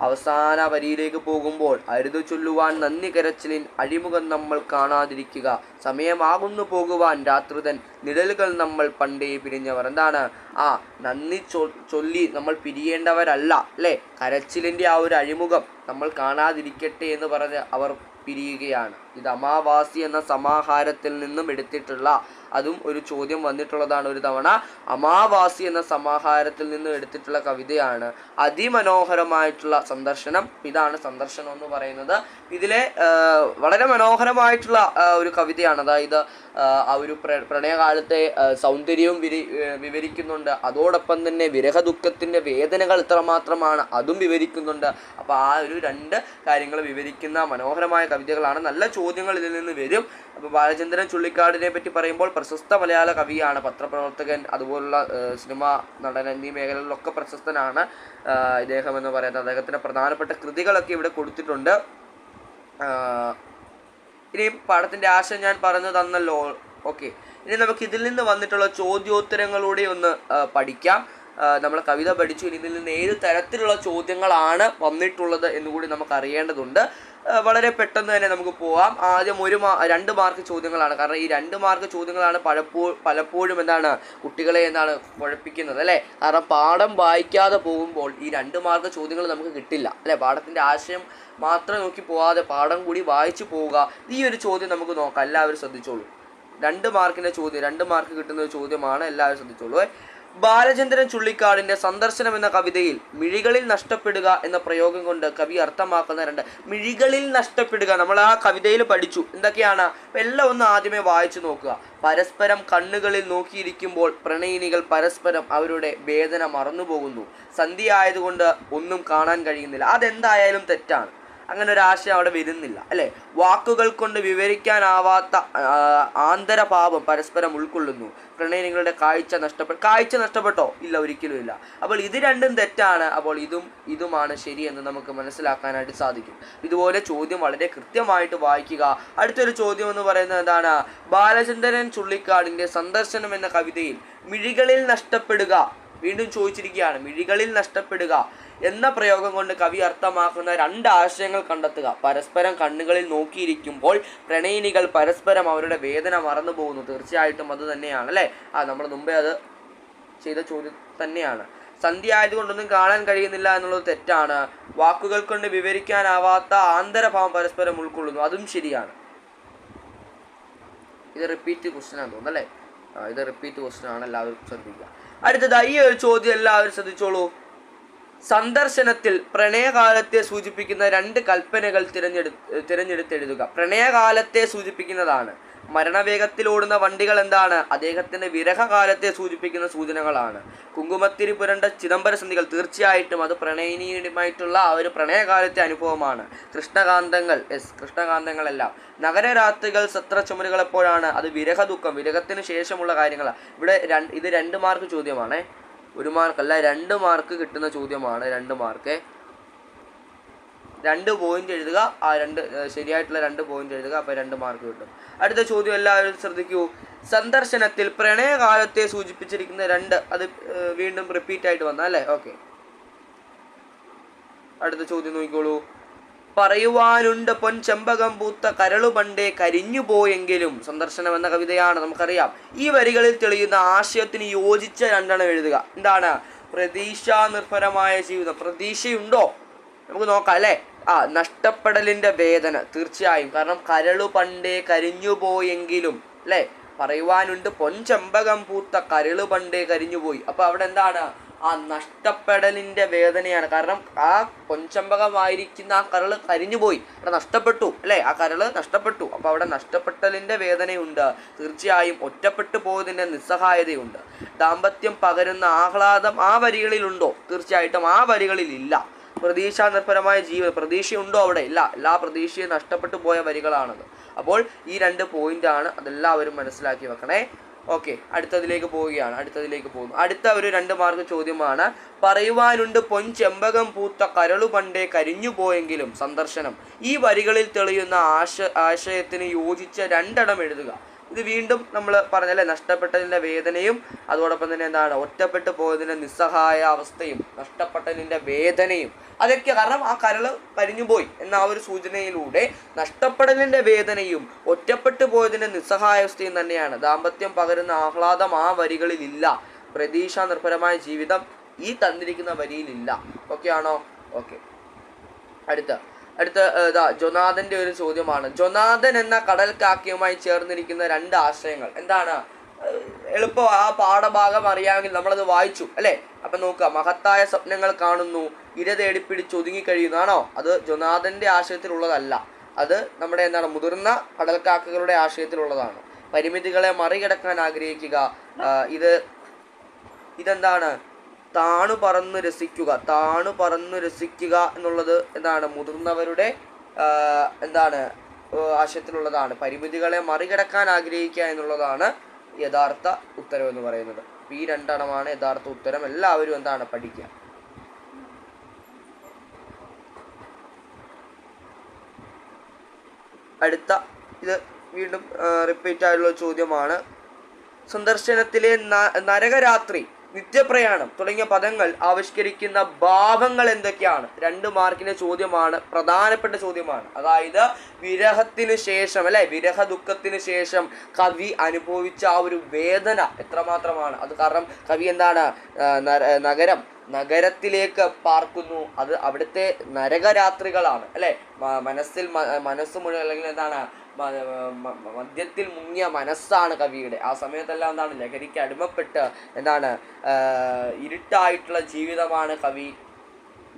അവസാന വരിയിലേക്ക് പോകുമ്പോൾ അരുതു ചൊല്ലുവാൻ നന്ദി കരച്ചിലിൻ അഴിമുഖം നമ്മൾ കാണാതിരിക്കുക, സമയമാകുന്നു പോകുവാൻ രാത്രിതൻ നിഴലുകൾ നമ്മൾ പണ്ടേ പിരിഞ്ഞവർ. എന്താണ് ആ നന്ദി ചൊല്ലി നമ്മൾ പിരിയേണ്ടവരല്ല, അല്ലേ. കരച്ചിലിൻ്റെ ആ ഒരു അഴിമുഖം നമ്മൾ കാണാതിരിക്കട്ടെ എന്ന് പറഞ്ഞ് അവർ പിരിയുകയാണ്. ഇത് അമാവാസി എന്ന സമാഹാരത്തിൽ നിന്നും എടുത്തിട്ടുള്ള, അതും ഒരു ചോദ്യം വന്നിട്ടുള്ളതാണ് ഒരു തവണ. അമാവാസി എന്ന സമാഹാരത്തിൽ നിന്നും എടുത്തിട്ടുള്ള കവിതയാണ്. അതിമനോഹരമായിട്ടുള്ള സന്ദർശനം. ഇതാണ് സന്ദർശനം എന്ന് പറയുന്നത്. ഇതിലെ വളരെ മനോഹരമായിട്ടുള്ള ഒരു കവിതയാണ്. അതായത് ആ ഒരു പ്രണയകാലത്തെ സൗന്ദര്യവും വിവരിക്കുന്നുണ്ട്. അതോടൊപ്പം തന്നെ വിരഹദുഃഖത്തിൻ്റെ വേദനകൾ എത്രമാത്രമാണ് അതും വിവരിക്കുന്നുണ്ട്. അപ്പോൾ ആ ഒരു 2 കാര്യങ്ങൾ വിവരിക്കുന്ന മനോഹരമായ കവിതകളാണ്. നല്ല ചോദ്യങ്ങൾ ഇതിൽ നിന്ന് വരും. അപ്പോൾ ബാലചന്ദ്രൻ ചുള്ളിക്കാടിനെ പറ്റി പറയുമ്പോൾ പ്രശസ്ത മലയാള കവിയാണ്, പത്രപ്രവർത്തകൻ, അതുപോലുള്ള സിനിമാ നടൻ എന്നീ മേഖലകളിലൊക്കെ പ്രശസ്തനാണ് ഇദ്ദേഹം എന്ന് പറയുന്നത്. അദ്ദേഹത്തിൻ്റെ പ്രധാനപ്പെട്ട കൃതികളൊക്കെ ഇവിടെ കൊടുത്തിട്ടുണ്ട്. ഇനി പാഠത്തിൻ്റെ ആശയം ഞാൻ പറഞ്ഞു തന്നല്ലോ. ഓക്കെ, ഇനി നമുക്ക് ഇതിൽ നിന്ന് വന്നിട്ടുള്ള ചോദ്യോത്തരങ്ങളൂടെ ഒന്ന് പഠിക്കാം. നമ്മൾ കവിത പഠിച്ചു. ഇനി ഇതിൽ നിന്ന് ഏത് തരത്തിലുള്ള ചോദ്യങ്ങളാണ് വന്നിട്ടുള്ളത് എന്നുകൂടി നമുക്ക് അറിയേണ്ടതുണ്ട്. വളരെ പെട്ടെന്ന് തന്നെ നമുക്ക് പോവാം. ആദ്യം 2 മാർക്ക് ചോദ്യങ്ങളാണ്. കാരണം ഈ 2 മാർക്ക് ചോദ്യങ്ങളാണ് പലപ്പോഴും എന്താണ് കുട്ടികളെ എന്താണ് കുഴപ്പിക്കുന്നത് അല്ലേ. കാരണം പാഠം വായിക്കാതെ പോകുമ്പോൾ ഈ 2 മാർക്ക് ചോദ്യങ്ങൾ നമുക്ക് കിട്ടില്ല അല്ലേ. പാഠത്തിൻ്റെ ആശയം മാത്രം നോക്കി പോവാതെ പാഠം കൂടി വായിച്ചു പോവുക. ഈ ഒരു ചോദ്യം നമുക്ക് നോക്കാം. എല്ലാവരും ശ്രദ്ധിച്ചോളൂ. 2 മാർക്കിൻ്റെ ചോദ്യം, 2 മാർക്ക് കിട്ടുന്ന ഒരു ചോദ്യമാണ്. എല്ലാവരും ശ്രദ്ധിച്ചോളൂ. ബാലചന്ദ്രൻ ചുള്ളിക്കാടിൻ്റെ സന്ദർശനം എന്ന കവിതയിൽ മിഴികളിൽ നഷ്ടപ്പെടുക എന്ന പ്രയോഗം കൊണ്ട് കവി അർത്ഥമാക്കുന്ന മിഴികളിൽ നഷ്ടപ്പെടുക നമ്മൾ ആ കവിതയിൽ പഠിച്ചു. എന്തൊക്കെയാണ്? എല്ലാം ഒന്ന് ആദ്യമേ വായിച്ചു നോക്കുക. പരസ്പരം കണ്ണുകളിൽ നോക്കിയിരിക്കുമ്പോൾ പ്രണയിനികൾ പരസ്പരം അവരുടെ വേദന മറന്നുപോകുന്നു. സന്ധ്യ ആയതുകൊണ്ട് ഒന്നും കാണാൻ കഴിയുന്നില്ല. അതെന്തായാലും തെറ്റാണ്. അങ്ങനെ ഒരു ആശയം അവിടെ വരുന്നില്ല അല്ലേ. വാക്കുകൾ കൊണ്ട് വിവരിക്കാനാവാത്ത ആന്തരഭാവം പരസ്പരം ഉൾക്കൊള്ളുന്നു. പ്രണയിനികളുടെ കാഴ്ച നഷ്ടപ്പെട്ടോ? ഇല്ല, ഒരിക്കലും ഇല്ല. അപ്പോൾ ഇത് രണ്ടും തെറ്റാണ്. അപ്പോൾ ഇതുമാണ് ശരിയെന്ന് നമുക്ക് മനസ്സിലാക്കാനായിട്ട് സാധിക്കും. ഇതുപോലെ ചോദ്യം വളരെ കൃത്യമായിട്ട് വായിക്കുക. അടുത്തൊരു ചോദ്യം എന്ന് പറയുന്നത് എന്താണ്? ബാലചന്ദ്രൻ ചുള്ളിക്കാടിൻ്റെ സന്ദർശനം എന്ന കവിതയിൽ മിഴികളിൽ നഷ്ടപ്പെടുക, വീണ്ടും ചോദിച്ചിരിക്കുകയാണ്, മിഴികളിൽ നഷ്ടപ്പെടുക എന്ന പ്രയോഗം കൊണ്ട് കവി അർത്ഥമാക്കുന്ന 2 ആശയങ്ങൾ കണ്ടെത്തുക. പരസ്പരം കണ്ണുകളിൽ നോക്കിയിരിക്കുമ്പോൾ പ്രണയിനികൾ പരസ്പരം അവരുടെ വേദന മറന്നു പോകുന്നു. തീർച്ചയായിട്ടും അത് തന്നെയാണ് അല്ലേ. നമ്മൾ മുമ്പേ അത് ചെയ്ത ചോദ്യം തന്നെയാണ്. സന്ധ്യ ആയതുകൊണ്ടൊന്നും കാണാൻ കഴിയുന്നില്ല എന്നുള്ളത് തെറ്റാണ്. വാക്കുകൾ കൊണ്ട് വിവരിക്കാനാവാത്ത ആന്തരഭാവം പരസ്പരം ഉൾക്കൊള്ളുന്നു, അതും ശരിയാണ്. ഇത് റിപ്പീറ്റ് ക്വസ്റ്റ്യൻ ആണെന്ന് തോന്നുന്നു അല്ലേ. ഇത് റിപ്പീറ്റ് ക്വസ്റ്റ്യൻ ആണ്. എല്ലാവരും ശ്രദ്ധിക്കുക. അടുത്തതായി ഈ ഒരു ചോദ്യം എല്ലാവരും ശ്രദ്ധിച്ചോളൂ. സന്ദർശനത്തിൽ പ്രണയകാലത്തെ സൂചിപ്പിക്കുന്ന 2 കൽപ്പനകൾ തിരഞ്ഞെടുത്തെഴുതുക. പ്രണയകാലത്തെ സൂചിപ്പിക്കുന്നതാണ്. മരണവേഗത്തിലോടുന്ന വണ്ടികൾ എന്താണ്? അദ്ദേഹത്തിൻ്റെ വിരഹകാലത്തെ സൂചിപ്പിക്കുന്ന സൂചനകളാണ്. കുങ്കുമത്തിരി പുരണ്ട ചിദംബരസന്ധികൾ, തീർച്ചയായിട്ടും അത് പ്രണയിനിയുമായിട്ടുള്ള ആ ഒരു പ്രണയകാലത്തെ അനുഭവമാണ്. കൃഷ്ണകാന്തങ്ങളെല്ലാം. നഗരരാത്രികൾ സത്ര ചുമരുകൾ എപ്പോഴാണ്? അത് വിരഹ ദുഃഖം, വിരഹത്തിന് ശേഷമുള്ള കാര്യങ്ങളാണ്. ഇവിടെ ഇത് 2 മാർക്ക് ചോദ്യമാണ്. 1 മാർക്കല്ല, 2 മാർക്ക് കിട്ടുന്ന ചോദ്യമാണ്. 2 മാർക്ക്, 2 പോയിന്റ് എഴുതുക. ആ 2 ശരിയായിട്ടുള്ള 2 പോയിന്റ് എഴുതുക. അപ്പോൾ 2 മാർക്ക് കിട്ടും. അടുത്ത ചോദ്യം എല്ലാവരും ശ്രദ്ധിക്കൂ. സന്ദർശനത്തിൽ പ്രണയകാലത്തെ സൂചിപ്പിച്ചിരിക്കുന്ന 2, അത് വീണ്ടും റിപ്പീറ്റ് ആയിട്ട് വന്ന അല്ലേ. ഓക്കെ, അടുത്ത ചോദ്യം നോക്കിക്കോളൂ. പറയുവാനുണ്ട് പൊൻചെമ്പകം പൂത്ത കരളു പണ്ടേ കരിഞ്ഞു പോയെങ്കിലും. സന്ദർശനം എന്ന കവിതയാണ്, നമുക്കറിയാം. ഈ വരികളിൽ തെളിയുന്ന ആശയത്തിന് യോജിച്ച 2 എഴുതുക. എന്താണ്? പ്രതീക്ഷാ നിർഭരമായ ജീവിതം. പ്രതീക്ഷയുണ്ടോ? നമുക്ക് നോക്കാം അല്ലേ. നഷ്ടപ്പെടലിൻ്റെ വേദന, തീർച്ചയായും. കാരണം കരളു പണ്ടേ കരിഞ്ഞു പോയെങ്കിലും അല്ലേ. പറയുവാനുണ്ട് പൊൻചെമ്പകം പൂത്ത കരളു പണ്ടേ കരിഞ്ഞുപോയി. അപ്പോൾ അവിടെ എന്താണ്? ആ നഷ്ടപ്പെടലിൻ്റെ വേദനയാണ്. കാരണം ആ പൊൻചെമ്പകമായിരിക്കുന്ന ആ കരള് കരിഞ്ഞുപോയി, അവിടെ നഷ്ടപ്പെട്ടു അല്ലേ. ആ കരള് നഷ്ടപ്പെട്ടു. അപ്പോൾ അവിടെ നഷ്ടപ്പെട്ടലിൻ്റെ വേദനയുണ്ട്. തീർച്ചയായും ഒറ്റപ്പെട്ടു പോയതിൻ്റെ നിസ്സഹായതയുണ്ട്. ദാമ്പത്യം പകരുന്ന ആഹ്ലാദം ആ വരികളിലുണ്ടോ? തീർച്ചയായിട്ടും ആ വരികളിലില്ല. പ്രതീക്ഷാ നിർഭരമായ ജീവിതം, പ്രതീക്ഷയുണ്ടോ അവിടെ? ഇല്ല. എല്ലാ പ്രതീക്ഷയും നഷ്ടപ്പെട്ടു പോയ വരികളാണത്. അപ്പോൾ ഈ 2 പോയിന്റാണ്, അതെല്ലാവരും മനസ്സിലാക്കി വെക്കണേ. ഓക്കെ, അടുത്തതിലേക്ക് പോവുകയാണ്. അടുത്ത ഒരു 2 മാർക്ക് ചോദ്യമാണ്. പറയുവാനുണ്ട് പൊൻചെമ്പകം പൂത്ത കരളു പണ്ടേ കരിഞ്ഞു പോയെങ്കിലും. സന്ദർശനം. ഈ വരികളിൽ തെളിയുന്ന ആശയത്തിന് യോജിച്ച 2 എഴുതുക. ഇത് വീണ്ടും നമ്മൾ പറഞ്ഞല്ലേ, നഷ്ടപ്പെട്ടതിൻ്റെ വേദനയും അതോടൊപ്പം തന്നെ എന്താണ്, ഒറ്റപ്പെട്ടു പോയതിൻ്റെ നിസ്സഹായ അവസ്ഥയും നഷ്ടപ്പെട്ടതിൻ്റെ വേദനയും അതൊക്കെ. കാരണം ആ കരള് കരിഞ്ഞുപോയി എന്ന ആ ഒരു സൂചനയിലൂടെ നഷ്ടപ്പെടലിൻ്റെ വേദനയും ഒറ്റപ്പെട്ടു പോയതിൻ്റെ നിസ്സഹായാവസ്ഥയും തന്നെയാണ്. ദാമ്പത്യം പകരുന്ന ആഹ്ലാദം ആ വരികളിലില്ല. പ്രതീക്ഷാ നിർഭരമായ ജീവിതം ഈ തന്നിരിക്കുന്ന വരിയിലില്ല. ഓക്കെ ആണോ? ഓക്കെ, അടുത്ത ജൊനാഥൻ്റെ ഒരു ചോദ്യമാണ്. ജൊനാഥൻ എന്ന കടൽ കാക്കയുമായി ചേർന്നിരിക്കുന്ന 2 ആശയങ്ങൾ എന്താണ്? എളുപ്പം ആ പാഠഭാഗം അറിയാമെങ്കിൽ നമ്മളത് വായിച്ചു അല്ലേ. അപ്പം നോക്കുക. മഹത്തായ സ്വപ്നങ്ങൾ കാണുന്നു, ഇര തേടിപ്പിടിച്ച് ഒതുങ്ങിക്കഴിയുന്നതാണോ? അത് ജൊനാഥൻ്റെ ആശയത്തിലുള്ളതല്ല. അത് നമ്മുടെ എന്താണ്, മുതിർന്ന കടൽക്കാക്കകളുടെ ആശയത്തിലുള്ളതാണ്. പരിമിതികളെ മറികടക്കാൻ ആഗ്രഹിക്കുക. ഇതെന്താണ്? താണു പറന്നു രസിക്കുക എന്നുള്ളത് എന്താണ്? മുതിർന്നവരുടെ ആശയത്തിലുള്ളതാണ്. പരിമിതികളെ മറികടക്കാൻ ആഗ്രഹിക്കുക എന്നുള്ളതാണ് യഥാർത്ഥ ഉത്തരം എന്ന് പറയുന്നത്. ഈ 2 യഥാർത്ഥ ഉത്തരം. എല്ലാവരും പഠിക്കുക. അടുത്ത ഇത് വീണ്ടും റിപ്പീറ്റ് ആയിട്ടുള്ള ചോദ്യമാണ്. സന്ദർശനത്തിലെ നരകരാത്രി നിത്യപ്രയാണം തുടങ്ങിയ പദങ്ങൾ ആവിഷ്കരിക്കുന്ന ഭാവങ്ങൾ എന്തൊക്കെയാണ്? 2 മാർക്കിന്റെ ചോദ്യമാണ്, പ്രധാനപ്പെട്ട ചോദ്യമാണ്. അതായത് വിരഹത്തിന് ശേഷം അല്ലെ, വിരഹ ദുഃഖത്തിന് ശേഷം കവി അനുഭവിച്ച ആ ഒരു വേദന എത്രമാത്രമാണ്. അത് കാരണം കവി എന്താണ്, നഗരത്തിലേക്ക് പാർക്കുന്നു. അത് അവിടുത്തെ നരകരാത്രികളാണ് അല്ലെ. മനസ്സ് മുഴുവൻ അല്ലെങ്കിൽ എന്താണ്, മദ്യത്തിൽ മുങ്ങിയ മനസ്സാണ് കവിയുടെ. ആ സമയത്തെല്ലാം എന്താണ്, ലഹരിക്ക് അടിമപ്പെട്ട് എന്താണ്, ഇരുട്ടായിട്ടുള്ള ജീവിതമാണ് കവി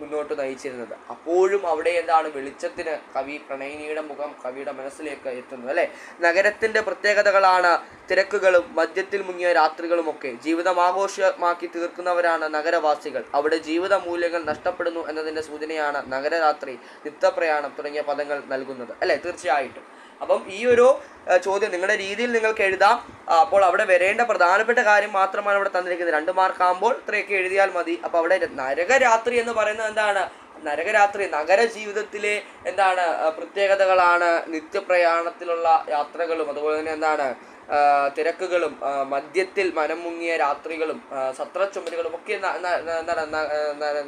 മുന്നോട്ട് നയിച്ചിരുന്നത്. അപ്പോഴും അവിടെ എന്താണ്, വെളിച്ചത്തിന് കവി പ്രണയിനിയുടെ മുഖം കവിയുടെ മനസ്സിലേക്ക് എത്തുന്നത് അല്ലെ. നഗരത്തിന്റെ പ്രത്യേകതകളാണ് തിരക്കുകളും മദ്യത്തിൽ മുങ്ങിയ രാത്രികളുമൊക്കെ. ജീവിതം ആഘോഷമാക്കി തീർക്കുന്നവരാണ് നഗരവാസികൾ. അവിടെ ജീവിത മൂല്യങ്ങൾ നഷ്ടപ്പെടുന്നു എന്നതിന്റെ സൂചനയാണ് നഗരരാത്രി, നിത്യപ്രയാണം തുടങ്ങിയ പദങ്ങൾ നൽകുന്നത് അല്ലെ. തീർച്ചയായിട്ടും. അപ്പം ഈ ഒരു ചോദ്യം നിങ്ങളുടെ രീതിയിൽ നിങ്ങൾക്ക് എഴുതാം. അപ്പോൾ അവിടെ വരേണ്ട പ്രധാനപ്പെട്ട കാര്യം മാത്രമാണ് ഇവിടെ തന്നിരിക്കുന്നത്. 2 മാർക്കാകുമ്പോൾ ഇത്രയൊക്കെ എഴുതിയാൽ മതി. അപ്പോൾ അവിടെ നരകരാത്രി എന്ന് പറയുന്നത് എന്താണ്, നരകരാത്രി നഗര ജീവിതത്തിലെ എന്താണ് പ്രത്യേകതകളാണ്. നിത്യപ്രയാണത്തിലുള്ള യാത്രകളും അതുപോലെ തന്നെ എന്താണ്, തിരക്കുകളും മദ്യത്തിൽ മനം മുങ്ങിയ രാത്രികളും സത്രച്ചുമലുകളും ഒക്കെ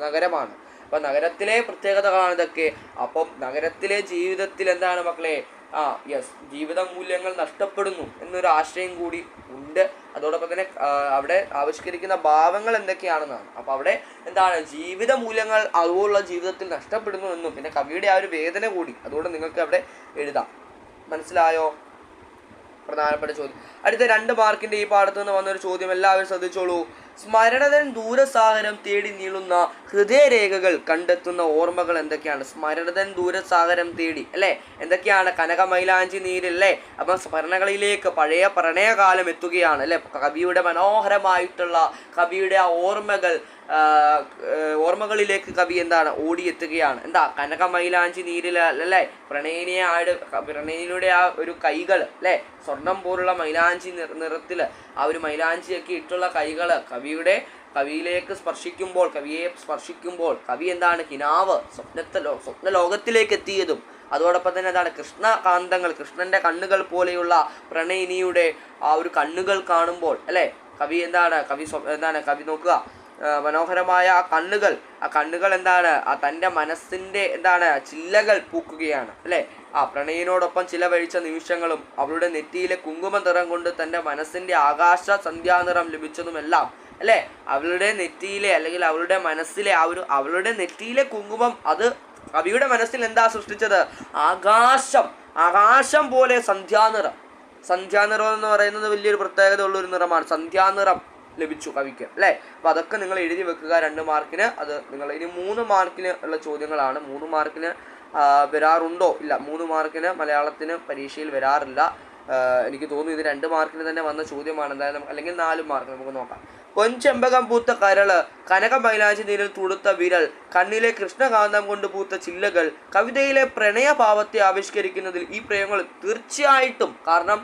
നഗരമാണ്. അപ്പം നഗരത്തിലെ പ്രത്യേകതകളാണ് ഇതൊക്കെ. അപ്പം നഗരത്തിലെ ജീവിതത്തിൽ എന്താണ് മക്കളെ, ജീവിത മൂല്യങ്ങൾ നഷ്ടപ്പെടുന്നു എന്നൊരു ആശയം കൂടി ഉണ്ട്. അതോടൊപ്പം തന്നെ അവിടെ ആവിഷ്കരിക്കുന്ന ഭാവങ്ങൾ എന്തൊക്കെയാണെന്നാണ്. അപ്പോൾ അവിടെ എന്താണ്, ജീവിത മൂല്യങ്ങൾ അതുപോലുള്ള ജീവിതത്തിൽ നഷ്ടപ്പെടുന്നു എന്നും പിന്നെ കവിയുടെ ആ ഒരു വേദന കൂടി അതുകൊണ്ട് നിങ്ങൾക്ക് അവിടെ എഴുതാം. മനസ്സിലായോ? പ്രധാനപ്പെട്ട ചോദ്യം. അടുത്ത 2 മാർക്കിന്റെ ഈ പാഠത്ത് നിന്ന് വന്നൊരു ചോദ്യം എല്ലാവരും ശ്രദ്ധിച്ചോളൂ. സ്മരണതൻ ദൂരസാഗരം തേടി നീളുന്ന ഹൃദയരേഖകൾ കണ്ടെത്തുന്ന ഓർമ്മകൾ എന്തൊക്കെയാണ്? സ്മരണതൻ ദൂരസാഗരം തേടി അല്ലേ, എന്തൊക്കെയാണ്? കനകമൈലാഞ്ചി നീരല്ലേ. അപ്പം സ്മരണകളിലേക്ക് പഴയ പ്രണയകാലം എത്തുകയാണ് അല്ലെ. കവിയുടെ മനോഹരമായിട്ടുള്ള കവിയുടെ ആ ഓർമ്മകളിലേക്ക് കവി എന്താണ്, ഓടിയെത്തുകയാണ്. എന്താ, കനകമൈലാഞ്ചി നീരിൽ അല്ലേ, പ്രണയിനിയുടെ ആ ഒരു കൈകൾ അല്ലേ, സ്വർണം പോലുള്ള മൈലാഞ്ചി നിറത്തിൽ ആ ഒരു മൈലാഞ്ചിയൊക്കെ ഇട്ടുള്ള കൈകൾ കവിയിലേക്ക് സ്പർശിക്കുമ്പോൾ, കവിയെ സ്പർശിക്കുമ്പോൾ കവി എന്താണ്, കിനാവ് സ്വപ്ന ലോകത്തിലേക്ക് എത്തിയതും അതോടൊപ്പം തന്നെ എന്താണ്, കൃഷ്ണകാന്തങ്ങൾ, കൃഷ്ണന്റെ കണ്ണുകൾ പോലെയുള്ള പ്രണയിനിയുടെ ആ ഒരു കണ്ണുകൾ കാണുമ്പോൾ അല്ലേ, കവി കവി നോക്കുക, മനോഹരമായ ആ കണ്ണുകൾ എന്താണ്, തൻ്റെ മനസ്സിൻ്റെ എന്താണ് ചില്ലകൾ പൂക്കുകയാണ് അല്ലേ. ആ പ്രണയിനോടൊപ്പം ചിലവഴിച്ച നിമിഷങ്ങളും അവളുടെ നെറ്റിയിലെ കുങ്കുമ നിറം കൊണ്ട് തൻ്റെ മനസ്സിൻ്റെ ആകാശ സന്ധ്യാനിറം ലഭിച്ചതുമെല്ലാം അല്ലേ. അവളുടെ നെറ്റിയിലെ അല്ലെങ്കിൽ അവളുടെ മനസ്സിലെ അവളുടെ നെറ്റിയിലെ കുങ്കുമം അത് കവിയുടെ മനസ്സിൽ എന്താ സൃഷ്ടിച്ചത്? ആകാശം പോലെ സന്ധ്യാനിറം എന്ന് പറയുന്നത് വലിയൊരു പ്രത്യേകത ഉള്ളൊരു നിറമാണ്. സന്ധ്യാനിറം ലഭിച്ചു കവിക്ക് അല്ലേ. അപ്പോൾ അതൊക്കെ നിങ്ങൾ എഴുതി വെക്കുക 2 മാർക്കിന്. അത് നിങ്ങൾ ഇനി 3 മാർക്കിന് ഉള്ള ചോദ്യങ്ങളാണ്. 3 മാർക്കിന് വരാറുണ്ടോ? ഇല്ല, 3 മാർക്കിന് മലയാളത്തിന് പരീക്ഷയിൽ വരാറില്ല. എനിക്ക് തോന്നുന്നു ഇത് 2 മാർക്കിന് തന്നെ വന്ന ചോദ്യമാണ് എന്തായാലും, അല്ലെങ്കിൽ 4 മാർക്ക് നമുക്ക് നോക്കാം. പൊൻചെമ്പകം പൂത്ത കരള്, കനക മൈലാഞ്ചി നീരിൽ തുടുത്ത വിരൽ, കണ്ണിലെ കൃഷ്ണകാന്തം കൊണ്ട് പൂത്ത ചില്ലകൾ, കവിതയിലെ പ്രണയഭാവത്തെ ആവിഷ്കരിക്കുന്നതിൽ ഈ പ്രയോഗങ്ങൾ തീർച്ചയായിട്ടും, കാരണം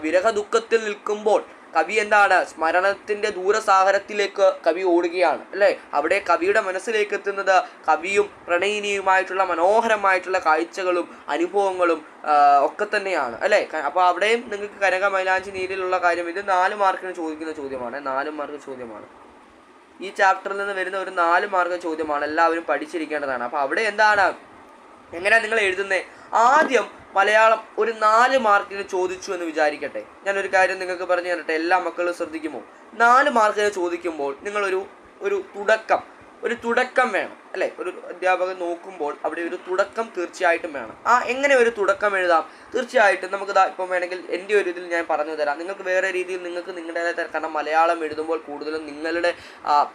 വിരഹ ദുഃഖത്തിൽ നിൽക്കുമ്പോൾ കവി എന്താണ്, സ്മരണത്തിന്റെ ദൂരസാഗരത്തിലേക്ക് കവി ഓടുകയാണ് അല്ലേ. അവിടെ കവിയുടെ മനസ്സിലേക്ക് എത്തുന്നത് കവിയും പ്രണയിനിയുമായിട്ടുള്ള മനോഹരമായിട്ടുള്ള കാഴ്ചകളും അനുഭവങ്ങളും ഒക്കെ തന്നെയാണ് അല്ലേ. അപ്പോൾ അവിടെയും നിങ്ങൾക്ക് കനക മൈലാഞ്ചി നീരിലുള്ള കാര്യം, ഇത് 4 മാർക്കിന് ചോദിക്കുന്ന ചോദ്യമാണ്. 4 മാർക്ക് ചോദ്യമാണ്. ഈ ചാപ്റ്ററിൽ നിന്ന് വരുന്ന ഒരു 4 മാർക്ക് ചോദ്യമാണ്. എല്ലാവരും പഠിച്ചിരിക്കേണ്ടതാണ്. അപ്പോൾ അവിടെ എന്താണ്, എങ്ങനെയാണ് നിങ്ങൾ എഴുതുന്നത്? ആദ്യം മലയാളം ഒരു 4 മാർക്കിന് ചോദിച്ചു എന്ന് വിചാരിക്കട്ടെ. ഞാനൊരു കാര്യം നിങ്ങൾക്ക് പറഞ്ഞു തരട്ടെ, എല്ലാ മക്കളും ശ്രദ്ധിക്കുമോ? 4 മാർക്കിന് ചോദിക്കുമ്പോൾ നിങ്ങളൊരു തുടക്കം വേണം അല്ലേ. ഒരു അധ്യാപകൻ നോക്കുമ്പോൾ അവിടെ ഒരു തുടക്കം തീർച്ചയായിട്ടും വേണം. എങ്ങനെ ഒരു തുടക്കം എഴുതാം? തീർച്ചയായിട്ടും നമുക്ക് ഇപ്പം വേണമെങ്കിൽ എൻ്റെ ഒരു ഇതിൽ ഞാൻ പറഞ്ഞു തരാം. നിങ്ങൾക്ക് വേറെ രീതിയിൽ നിങ്ങൾക്ക് നിങ്ങളുടേതായ, കാരണം മലയാളം എഴുതുമ്പോൾ കൂടുതലും നിങ്ങളുടെ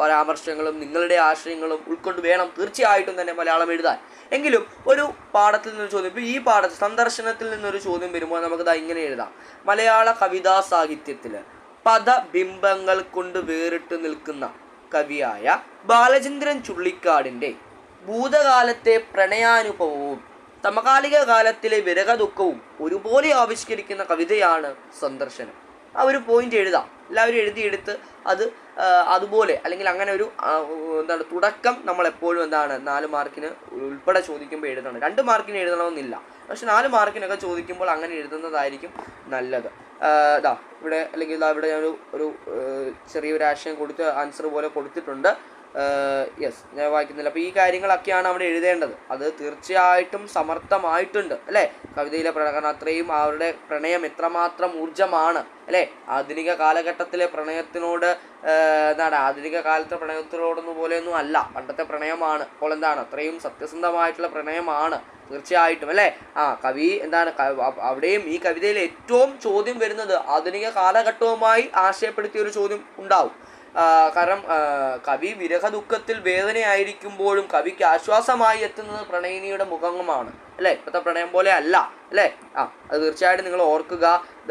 പരാമർശങ്ങളും നിങ്ങളുടെ ആശയങ്ങളും ഉൾക്കൊണ്ട് വേണം തീർച്ചയായിട്ടും തന്നെ മലയാളം എഴുതാൻ. എങ്കിലും ഒരു പാഠത്തിൽ നിന്ന് ചോദ്യം, ഇപ്പോൾ ഈ പാഠത്തിൽ സന്ദർശനത്തിൽ നിന്നൊരു ചോദ്യം വരുമ്പോൾ നമുക്കിത് ഇങ്ങനെ എഴുതാം. മലയാള കവിതാ സാഹിത്യത്തിൽ പദബിംബങ്ങൾ കൊണ്ട് വേറിട്ട് നിൽക്കുന്ന കവിയായ ബാലചന്ദ്രൻ ചുള്ളിക്കാടിൻ്റെ ഭൂതകാലത്തെ പ്രണയാനുഭവവും സമകാലിക കാലത്തിലെ വിരഹ ദുഃഖവും ഒരുപോലെ ആവിഷ്കരിക്കുന്ന കവിതയാണ് സന്ദർശനം. ആ ഒരു പോയിന്റ് എഴുതാം. എല്ലാവരും എഴുതിയെടുത്ത് അതുപോലെ അല്ലെങ്കിൽ അങ്ങനെ ഒരു തുടക്കം നമ്മൾ എപ്പോഴും 4 മാർക്കിന് ഉൾപ്പെടെ ചോദിക്കുമ്പോൾ എഴുതണം. 2 മാർക്കിന് എഴുതണമെന്നില്ല, പക്ഷെ 4 മാർക്കിനൊക്കെ ചോദിക്കുമ്പോൾ അങ്ങനെ എഴുതുന്നതായിരിക്കും നല്ലത്. ഇതാ ഇവിടെ അല്ലെങ്കിൽ ഇതാ ഇവിടെ ഞാനൊരു ഒരു ചെറിയൊരു ആശയം കൊടുത്ത് ആൻസർ പോലെ കൊടുത്തിട്ടുണ്ട്. യെസ്, ഞാൻ വായിക്കുന്നില്ല. അപ്പോൾ ഈ കാര്യങ്ങളൊക്കെയാണ് അവിടെ എഴുതേണ്ടത്. അത് തീർച്ചയായിട്ടും സമർത്ഥമായിട്ടുണ്ട് അല്ലേ? കവിതയിലെ കാരണം അത്രയും അവരുടെ പ്രണയം എത്രമാത്രം ഊർജ്ജമാണ് അല്ലേ? ആധുനിക കാലഘട്ടത്തിലെ പ്രണയത്തിനോട് എന്താണ്, ആധുനിക കാലത്തെ പ്രണയത്തിനോടൊന്നും പോലെയൊന്നും അല്ല, പണ്ടത്തെ പ്രണയമാണ്. അപ്പോൾ എന്താണ്, അത്രയും സത്യസന്ധമായിട്ടുള്ള പ്രണയമാണ് തീർച്ചയായിട്ടും അല്ലേ? കവി എന്താണ്, അവിടെയും ഈ കവിതയിൽ ഏറ്റവും ചോദ്യം വരുന്നത് ആധുനിക കാലഘട്ടവുമായി ആശയപ്പെടുത്തിയ ഒരു ചോദ്യം ഉണ്ടാവും. കാരണം കവി വിരഹ ദുഃഖത്തിൽ വേദനയായിരിക്കുമ്പോഴും കവിക്ക് ആശ്വാസമായി എത്തുന്നത് പ്രണയിനിയുടെ മുഖമാണ് അല്ലേ? ഇപ്പോഴത്തെ പ്രണയം പോലെ അല്ല അല്ലേ? അത് തീർച്ചയായിട്ടും നിങ്ങൾ ഓർക്കുക.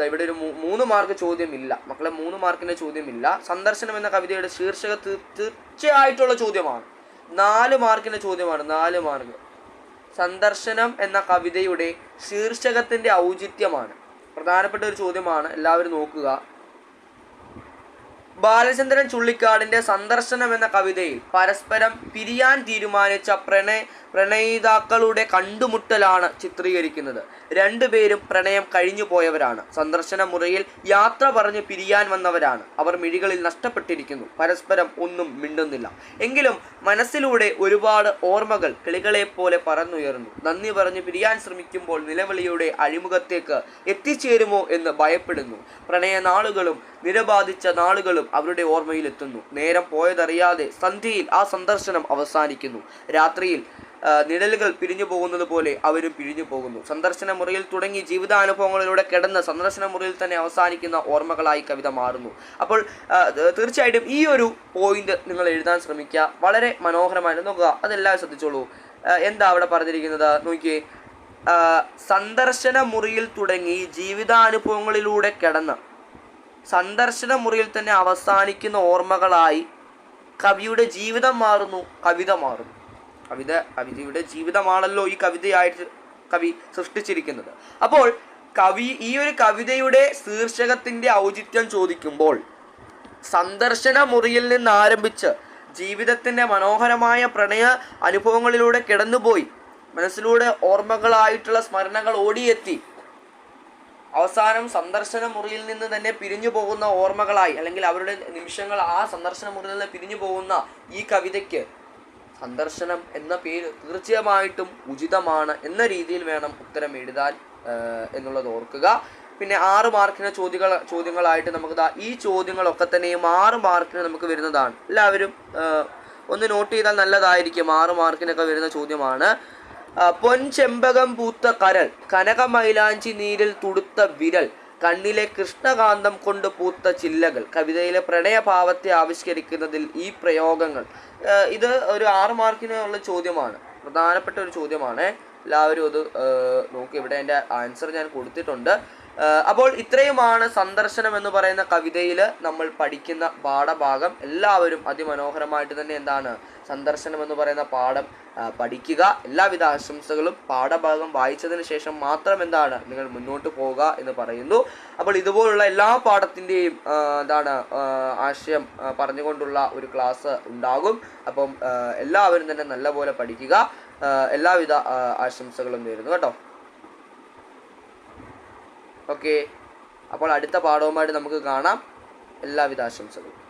ഇവിടെ ഒരു 3 മാർക്ക് ചോദ്യമില്ല മക്കളെ, 3 മാർക്കിൻ്റെ ചോദ്യമില്ല. സന്ദർശനം എന്ന കവിതയുടെ ശീർഷക തീർച്ചയായിട്ടുള്ള ചോദ്യമാണ്. 4 മാർക്കിൻ്റെ ചോദ്യമാണ്, 4 മാർക്ക്. സന്ദർശനം എന്ന കവിതയുടെ ശീർഷകത്തിൻ്റെ ഔചിത്യമാണ്, പ്രധാനപ്പെട്ട ഒരു ചോദ്യമാണ്. എല്ലാവരും നോക്കുക. ബാലചന്ദ്രൻ ചുള്ളിക്കാടിൻ്റെ സന്ദർശനം എന്ന കവിതയിൽ പരസ്പരം പിരിയാൻ തീരുമാനിച്ച പ്രണയിതാക്കളുടെ കണ്ടുമുട്ടലാണ് ചിത്രീകരിക്കുന്നത്. രണ്ടുപേരും പ്രണയം കഴിഞ്ഞു പോയവരാണ്. സന്ദർശന മുറിയിൽ യാത്ര പറഞ്ഞ് പിരിയാൻ വന്നവരാണ്. അവർ മിഴികളിൽ നഷ്ടപ്പെട്ടിരിക്കുന്നു. പരസ്പരം ഒന്നും മിണ്ടുന്നില്ല. എങ്കിലും മനസ്സിലൂടെ ഒരുപാട് ഓർമ്മകൾ കിളികളെപ്പോലെ പറന്നുയർന്നു. നന്ദി പറഞ്ഞ് പിരിയാൻ ശ്രമിക്കുമ്പോൾ നിലവിളിയുടെ അഴിമുഖത്തേക്ക് എത്തിച്ചേരുമോ എന്ന് ഭയപ്പെടുന്നു. പ്രണയ നാളുകളും നിരബാധിച്ച നാളുകളും അവരുടെ ഓർമ്മയിലെത്തുന്നു. നേരം പോയതറിയാതെ സന്ധ്യയിൽ ആ സന്ദർശനം അവസാനിക്കുന്നു. രാത്രിയിൽ നിഴലുകൾ പിരിഞ്ഞു പോകുന്നത് പോലെ അവരും പിരിഞ്ഞു പോകുന്നു. സന്ദർശന മുറിയിൽ തുടങ്ങി ജീവിതാനുഭവങ്ങളിലൂടെ കിടന്ന് സന്ദർശന മുറിയിൽ തന്നെ അവസാനിക്കുന്ന ഓർമ്മകളായി കവിത മാറുന്നു. അപ്പോൾ തീർച്ചയായിട്ടും ഈ ഒരു പോയിന്റ് നിങ്ങൾ എഴുതാൻ ശ്രമിക്കുക. വളരെ മനോഹരമായിട്ട് നോക്കുക, അതെല്ലാവരും ശ്രദ്ധിച്ചോളൂ. എന്താ അവിടെ പറഞ്ഞിരിക്കുന്നത് നോക്കിയേ. സന്ദർശന മുറിയിൽ തുടങ്ങി ജീവിതാനുഭവങ്ങളിലൂടെ കിടന്ന് സന്ദർശന മുറിയിൽ തന്നെ അവസാനിക്കുന്ന ഓർമ്മകളായി കവിയുടെ ജീവിതം മാറുന്നു, കവിത മാറുന്നു. കവിതയുടെ ജീവിതമാണല്ലോ ഈ കവിതയായിട്ട് കവി സൃഷ്ടിച്ചിരിക്കുന്നത്. അപ്പോൾ ഈ ഒരു കവിതയുടെ ശീർഷകത്തിൻ്റെ ഔചിത്യം ചോദിക്കുമ്പോൾ സന്ദർശന മുറിയിൽ നിന്ന് ആരംഭിച്ച് ജീവിതത്തിൻ്റെ മനോഹരമായ പ്രണയ അനുഭവങ്ങളിലൂടെ കിടന്നുപോയി മനസ്സിലൂടെ ഓർമ്മകളായിട്ടുള്ള സ്മരണകൾ ഓടിയെത്തി അവസാനം സന്ദർശന മുറിയിൽ നിന്ന് തന്നെ പിരിഞ്ഞു പോകുന്ന ഓർമ്മകളായി അല്ലെങ്കിൽ അവരുടെ നിമിഷങ്ങൾ ആ സന്ദർശന മുറിയിൽ നിന്ന് പിരിഞ്ഞു പോകുന്ന ഈ കവിതയ്ക്ക് സന്ദർശനം എന്ന പേര് തീർച്ചയായിട്ടും ഉചിതമാണ് എന്ന രീതിയിൽ വേണം ഉത്തരം എഴുതാൻ എന്നുള്ളത് ഓർക്കുക. പിന്നെ 6 മാർക്കിന് ചോദ്യങ്ങളായിട്ട് നമുക്ക് ഈ ചോദ്യങ്ങളൊക്കെ തന്നെയും 6 മാർക്കിന് നമുക്ക് വരുന്നതാണ്. എല്ലാവരും ഒന്ന് നോട്ട് ചെയ്താൽ നല്ലതായിരിക്കും. 6 മാർക്കിനൊക്കെ വരുന്ന ചോദ്യമാണ്. പൊൻചെമ്പകം പൂത്ത കരൾ, കനകമൈലാഞ്ചി നീരിൽ തുടുത്ത വിരൽ, കണ്ണിലെ കൃഷ്ണകാന്തം കൊണ്ട് പൂത്ത ചില്ലകൾ. കവിതയിലെ പ്രണയഭാവത്തെ ആവിഷ്കരിക്കുന്നതിൽ ഈ പ്രയോഗങ്ങൾ. ഇത് ഒരു 6 മാർക്കിനുള്ള ചോദ്യമാണ്, പ്രധാനപ്പെട്ട ഒരു ചോദ്യമാണ്. എല്ലാവരും അത് നോക്കി, ഇവിടെ എൻ്റെ ആൻസർ ഞാൻ കൊടുത്തിട്ടുണ്ട്. അപ്പോൾ ഇത്രയുമാണ് സന്ദർശനം എന്ന് പറയുന്ന കവിതയിൽ നമ്മൾ പഠിക്കുന്ന പാഠഭാഗം. എല്ലാവരും അതിമനോഹരമായിട്ട് തന്നെ എന്താണ് സന്ദർശനം എന്ന് പറയുന്ന പാഠം പഠിക്കുക. എല്ലാവിധ ആശംസകളും. പാഠഭാഗം വായിച്ചതിന് ശേഷം മാത്രം എന്താണ് നിങ്ങൾ മുന്നോട്ട് പോവുക എന്ന് പറയുന്നു. അപ്പോൾ ഇതുപോലുള്ള എല്ലാ പാഠത്തിൻ്റെയും ആശയം പറഞ്ഞുകൊണ്ടുള്ള ഒരു ക്ലാസ് ഉണ്ടാകും. അപ്പം എല്ലാവരും തന്നെ നല്ലപോലെ പഠിക്കുക. എല്ലാവിധ ആശംസകളും നേരുന്നു കേട്ടോ. ഓക്കെ, അപ്പോൾ അടുത്ത പാഠവുമായിട്ട് നമുക്ക് കാണാം. എല്ലാവിധ ആശംസകളും.